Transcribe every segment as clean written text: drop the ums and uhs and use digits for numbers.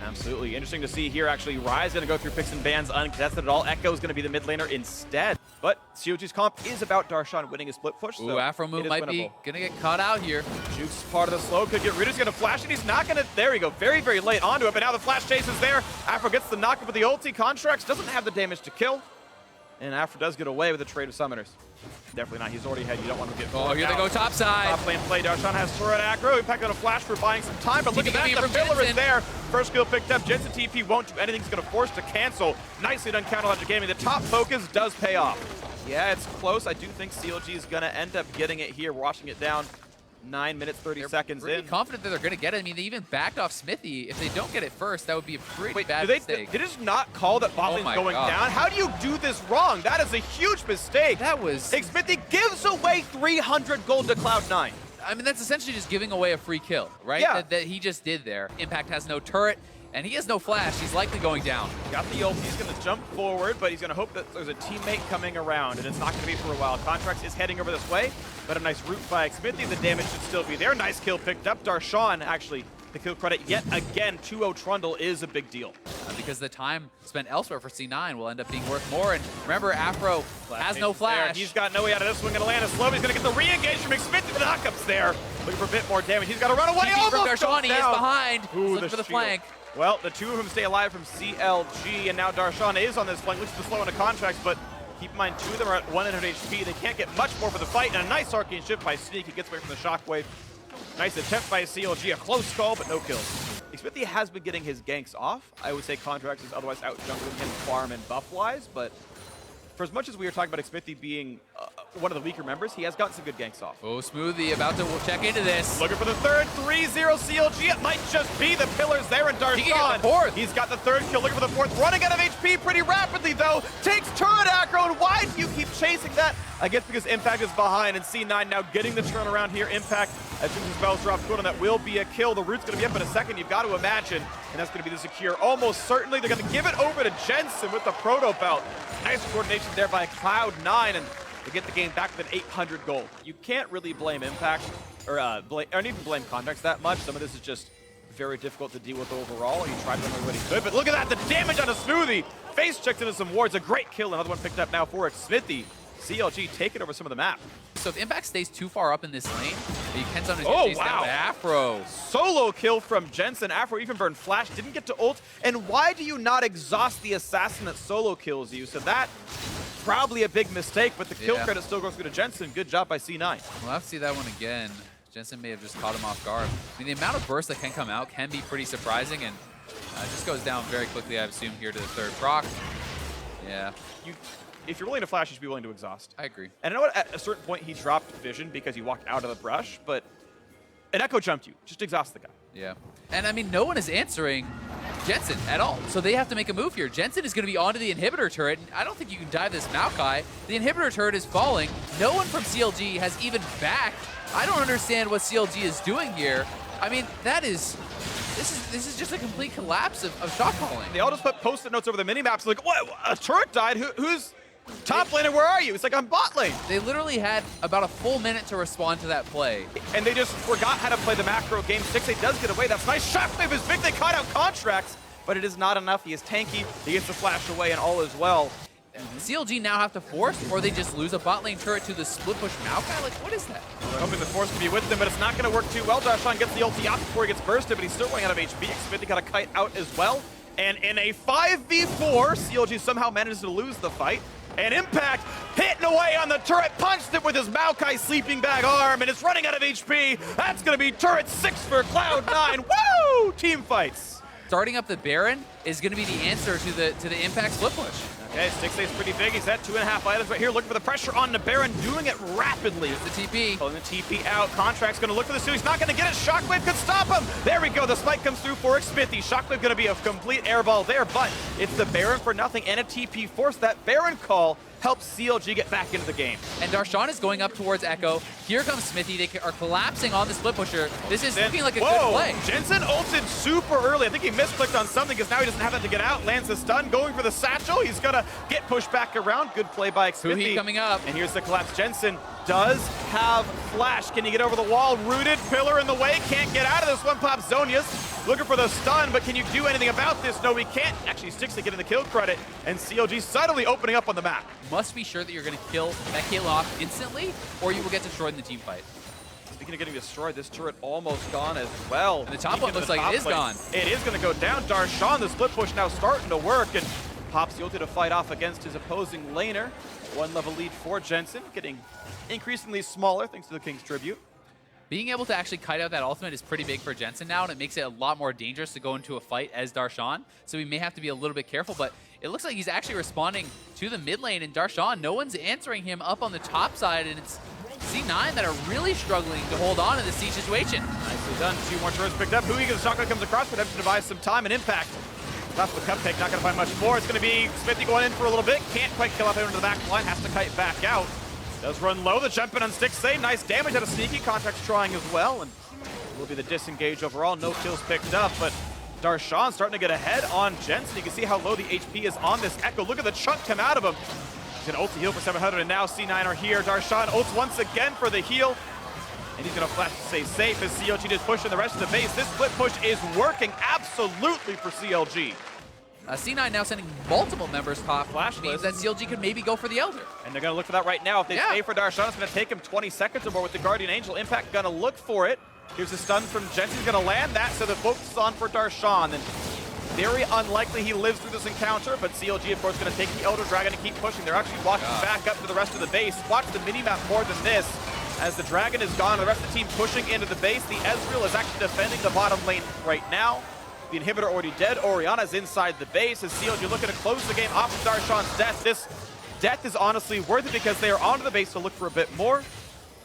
Absolutely. Interesting to see here, actually. Rise going to go through picks and bans uncontested at all. Ekko is going to be the mid laner instead. But CLG's comp is about DARSHAN winning a split push. Ooh, so APHROMOO might be going to get caught out here. Juke's part of the slow. Could get rid. He's going to flash it. He's not going to. There we go. Very, very late onto it. But now the flash chase is there. Afro gets the knock up with the ulti. CONTRACTZ doesn't have the damage to kill. And Afro does get away with the trade of summoners. Definitely not. He's already ahead. You don't want to get. Oh, here they go top side. Top lane play. DARSHAN has turret aggro. Impact on a flash for buying some time. But look at that. The pillar is there. First kill picked up. JENSEN TP won't do anything. He's going to force to cancel. Nicely done counter logic gaming. The top focus does pay off. Yeah, it's close. I do think CLG is going to end up getting it here. Watching it down. 9 minutes, 30 seconds really in. Confident that they're going to get it. I mean, they even backed off SMITHIE. If they don't get it first, that would be a pretty bad mistake. Did just not call that bot lane's going down? How do you do this wrong? That is a huge mistake. That was... XMITHIE gives away 300 gold to Cloud9. I mean, that's essentially just giving away a free kill, right? Yeah. That he just did there. Impact has no turret, and he has no flash. He's likely going down. Got the ult. He's going to jump forward, but he's going to hope that there's a teammate coming around, and it's not going to be for a while. CONTRACTZ is heading over this way, but a nice route by XMITHIE. The damage should still be there. Nice kill picked up. DARSHAN, actually, the kill credit yet again. 2-0 Trundle is a big deal. Because the time spent elsewhere for C9 will end up being worth more. And remember, Afro has no flash. He's got no way out of this one. Going to land a slow. He's going to get the re-engage from XMITHIE. The knockup's there. Looking for a bit more damage. He's got to run away. From DARSHAN, he is behind. Ooh, looking for the flank. Well, the two of them stay alive from CLG, and now DARSHAN is on this flank. Looks to slow into CONTRACTZ, but keep in mind, two of them are at 100 HP. They can't get much more for the fight, and a nice arcane shift by Sneak. He gets away from the shockwave. Nice attempt by CLG, a close call, but no kills. XMITHIE has been getting his ganks off. I would say CONTRACTZ is otherwise out jungling him farm and buff-wise, but for as much as we were talking about XMITHIE being one of the weaker members, he has gotten some good ganks off. Oh, SMOOTHIE about to check into this. Looking for the third, 3-0 CLG. It might just be the pillars there, and DARSHAN. He can get the fourth. He's got the third kill. Looking for the fourth. Running out of HP pretty rapidly, though. Takes turret aggro, and why do you keep chasing that? I guess because Impact is behind, and C9 now getting the turnaround here. Impact, as soon as his spells drop good on that, will be a kill. The root's going to be up in a second, you've got to imagine, and that's going to be the secure. Almost certainly, they're going to give it over to JENSEN with the proto belt. Nice coordination there by Cloud9, and they get the game back with 800 gold. You can't really blame Impact, or even blame CONTRACTZ that much. Some of this is just very difficult to deal with overall. He tried to run what he could, but look at that, the damage on a SMOOTHIE. Face checked into some wards, a great kill. Another one picked up now for XMITHIE. CLG taking over some of the map. So if Impact stays too far up in this lane, he can sometimes get down by Afro. Solo kill from JENSEN. Afro even burned flash, didn't get to ult. And why do you not exhaust the assassin that solo kills you? So that probably a big mistake, but the kill credit still goes through to JENSEN. Good job by C9. We'll have to see that one again. JENSEN may have just caught him off guard. I mean, the amount of bursts that can come out can be pretty surprising, and it just goes down very quickly, I assume, here to the third proc. Yeah. If you're willing to flash, you should be willing to exhaust. I agree. And I know at a certain point he dropped vision because he walked out of the brush, but an Ekko jumped you. Just exhaust the guy. Yeah. And I mean, no one is answering JENSEN at all. So they have to make a move here. JENSEN is going to be onto the inhibitor turret, and I don't think you can dive this Maokai. The inhibitor turret is falling. No one from CLG has even backed. I don't understand what CLG is doing here. I mean, this is just a complete collapse of shot calling. They all just put post-it notes over the mini-maps like, what, a turret died? Who's top laner, where are you? It's like, I'm bot lane. They literally had about a full minute to respond to that play. And they just forgot how to play the macro game. STIXXAY does get away. That's nice. Shockwave is big. They caught out CONTRACTZ, but it is not enough. He is tanky. He gets the flash away, and all is well. CLG now have to force, or they just lose a bot lane turret to the split push Maokai? Like, what is that? They're hoping the force to be with them, but it's not going to work too well. DARSHAN gets the ulti out before he gets bursted, but he's still running out of HP. XMITHIE got a kite out as well. And in a 5v4, CLG somehow manages to lose the fight. And Impact hitting away on the turret, punched it with his Maokai sleeping bag arm, and it's running out of HP. That's going to be turret 6 for Cloud9. Woo! Team fights. Starting up the Baron is going to be the answer to the Impact split push. Okay, STIXXAY's pretty big. He's at 2.5 items right here, looking for the pressure on the Baron, doing it rapidly. Here's the TP. Pulling the TP out. CONTRACTZ going to look for the steal. He's not going to get it. Shockwave could stop him. There we go. The spike comes through for XMITHIE. Shockwave going to be a complete airball there, but it's the Baron for nothing and a TP force. That Baron call helps CLG get back into the game. And DARSHAN is going up towards Ekko. Here comes SMITHIE. They are collapsing on the split pusher. This is looking like a good play. JENSEN ulted super early. I think he misclicked on something because now he doesn't have that to get out. Lands the stun, going for the satchel. He's going to get pushed back around. Good play by XMITHIE. HUHI coming up. And here's the collapse. JENSEN does have flash. Can he get over the wall? Rooted, pillar in the way, can't get out of this one. Pops Zhonya's looking for the stun, but can you do anything about this? No, he can't. Actually, STIXXAY getting the kill credit, and CLG suddenly opening up on the map. Must be sure that you're going to kill that Caitlyn off instantly, or you will get destroyed in the team fight. Speaking of getting destroyed, this turret almost gone as well. And the top one looks like it is gone. It is going to go down. DARSHAN, the split push now starting to work, and pops the ulti to fight off against his opposing laner. One level lead for JENSEN, getting increasingly smaller thanks to the King's Tribute. Being able to actually kite out that ultimate is pretty big for JENSEN now, and it makes it a lot more dangerous to go into a fight as DARSHAN. So we may have to be a little bit careful, but it looks like he's actually responding to the mid lane, and DARSHAN, no one's answering him up on the top side, and it's C9 that are really struggling to hold on in this siege situation. Nicely done. 2 more turrets picked up. HUHI, the shotgun comes across, but have to devise some time and impact. Left with Cupcake, not going to find much more. It's going to be SMOOTHIE going in for a little bit. Can't quite kill off into the back line. Has to kite back out. Does run low. The jump in on STIXXAY. Nice damage out of Sneaky. CONTRACTZ trying as well. And will be the disengage overall. No kills picked up, but DARSHAN starting to get ahead on JENSEN. You can see how low the HP is on this Ekko. Look at the chunk come out of him. He's going to ult to heal for 700, and now C9 are here. DARSHAN ults once again for the heal. And he's going to flash to stay safe as CLG just pushing the rest of the base. This split push is working absolutely for CLG. C9 now sending multiple members top. Flash means list. that CLG could maybe go for the Elder. And they're going to look for that right now. If they stay for DARSHAN, it's going to take him 20 seconds or more with the Guardian Angel. Impact going to look for it. Here's a stun from JENSEN. He's going to land that, so the focus is on for DARSHAN. And very unlikely he lives through this encounter, but CLG, of course, going to take the Elder Dragon and keep pushing. They're actually walking back up to the rest of the base. Watch the minimap more than this. As the Dragon is gone, the rest of the team pushing into the base. The Ezreal is actually defending the bottom lane right now. The inhibitor already dead. Orianna is inside the base as CLG looking to close the game off of DARSHAN's death. This death is honestly worth it because they are onto the base to look for a bit more.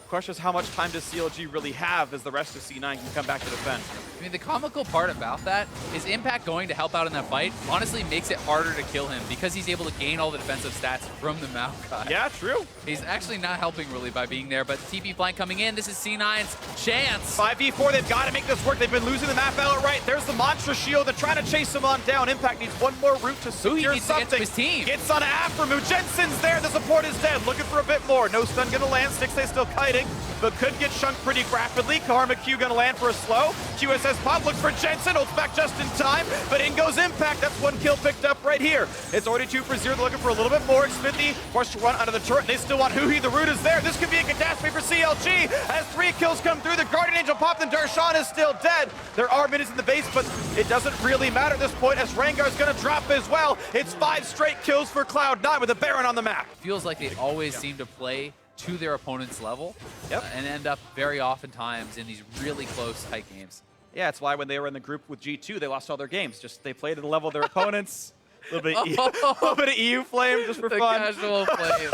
Question is, how much time does CLG really have as the rest of C9 can come back to defend? I mean, the comical part about that is Impact going to help out in that fight honestly makes it harder to kill him because he's able to gain all the defensive stats from the Maokai. Yeah, true. He's actually not helping really by being there, but TP flank coming in. This is C9's chance. 5v4, they've got to make this work. They've been losing the map outright. There's the Monster Shield. They're trying to chase him on down. Impact needs one more route to secure needs something. to get to his team. Gets on APHROMOO. JENSEN's there. The support is dead. Looking for a bit more. No stun going to land. STIXXAY still kiting, but could get chunked pretty rapidly. Karma Q going to land for a slow. QSS pop looks for JENSEN. Ults back just in time, but in goes Impact. That's one kill picked up right here. It's already 2 for 0. They're looking for a little bit more. XMITHIE forced to run out of the turret. They still want HUHI. The root is there. This could be a catastrophe for CLG as 3 kills come through. The Guardian Angel popped and DARSHAN is still dead. There are minutes in the base, but it doesn't really matter at this point as Rengar is going to drop as well. It's 5 straight kills for Cloud9 with a Baron on the map. Feels like they always seem to play to their opponent's level and end up very oftentimes in these really close, tight games. Yeah, it's why when they were in the group with G2, they lost all their games. Just they played at the level of their opponents. A little bit of EU flame just for fun. Casual flame.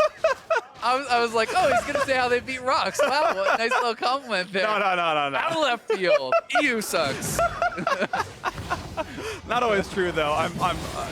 I was like, oh, he's going to say how they beat Rocks. Wow, what a nice little compliment there. No. Out of left field. EU sucks. Not always true, though.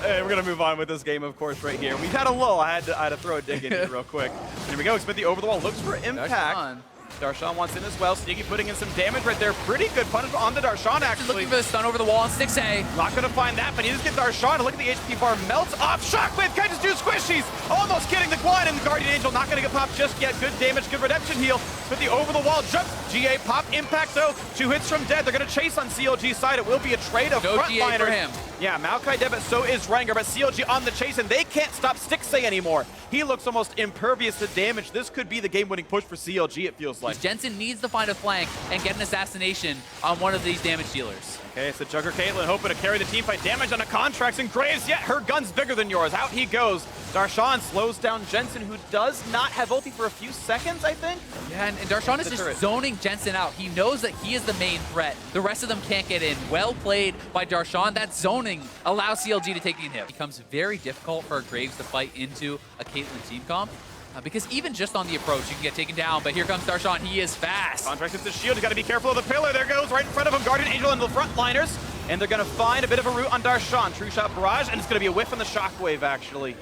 We're going to move on with this game, of course, right here. We had a lull. I had to throw a dig in here real quick. Here we go. XMITHIE over the wall. Looks for Impact. DARSHAN wants in as well. Sneaky putting in some damage right there. Pretty good punishment on the DARSHAN, actually. Looking for the stun over the wall on STIXXAY. Not going to find that, but he does get DARSHAN. Look at the HP bar melts off. Shockwave can just do squishies. Almost getting the Guan, and the Guardian Angel not going to get popped just yet. Good damage, good redemption heal. But the over the wall jump. GA pop. Impact, though. 2 hits from dead. They're going to chase on CLG's side. It will be a trade of no GA for frontliners. him. Yeah, Maokai dead, but so is Rengar. But CLG on the chase, and they can't stop STIXXAY anymore. He looks almost impervious to damage. This could be the game-winning push for CLG, it feels like. JENSEN needs to find a flank and get an assassination on one of these damage dealers. Okay, it's the Jugger Caitlyn hoping to carry the team fight. Damage on a CONTRACTZ, and Graves, yet her gun's bigger than yours. Out he goes. DARSHAN slows down JENSEN, who does not have ulti for a few seconds, I think. Yeah, and DARSHAN is just zoning JENSEN out. He knows that he is the main threat. The rest of them can't get in. Well played by DARSHAN. That zoning allows CLG to take the inhib. It becomes very difficult for Graves to fight into a Caitlyn team comp. Because even just on the approach, you can get taken down, but here comes DARSHAN. He is fast. CONTRACTZ hits the shield. He's got to be careful of the pillar. There goes right in front of him. Guardian Angel and the frontliners. And they're going to find a bit of a route on DARSHAN. True shot barrage, and it's going to be a whiff on the shockwave, actually.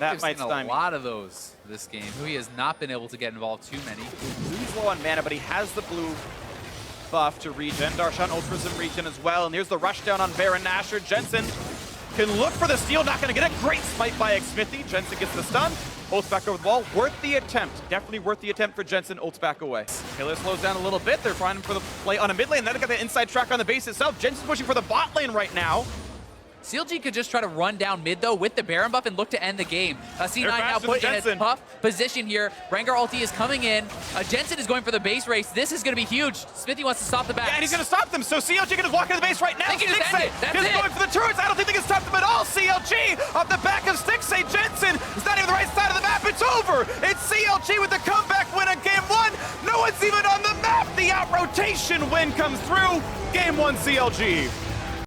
That might stymie. A lot of those this game. HUHI has not been able to get involved too many. He's low on mana, but he has the blue buff to regen. DARSHAN ults for some regen as well. And here's the rush down on Baron Nashor. JENSEN can look for the steal, not gonna get it. Great smite by XMITHIE. JENSEN gets the stun. Ults back over the wall. Worth the attempt. Definitely worth the attempt for JENSEN. Ults back away. Taylor slows down a little bit. They're trying for the play on a mid lane. Then they got the inside track on the base itself. JENSEN's pushing for the bot lane right now. CLG could just try to run down mid, though, with the Baron buff and look to end the game. C9 now put in a tough position here. Rengar ulti is coming in. JENSEN is going for the base race. This is going to be huge. SMOOTHIE wants to stop the back. Yeah, and he's going to stop them. So CLG can just walk into the base right now. STIXXAY is going for the turrets. I don't think they can stop them at all. CLG off the back of STIXXAY. JENSEN is not even the right side of the map. It's over. It's CLG with the comeback win on game one. No one's even on the map. The out-rotation win comes through. Game one, CLG.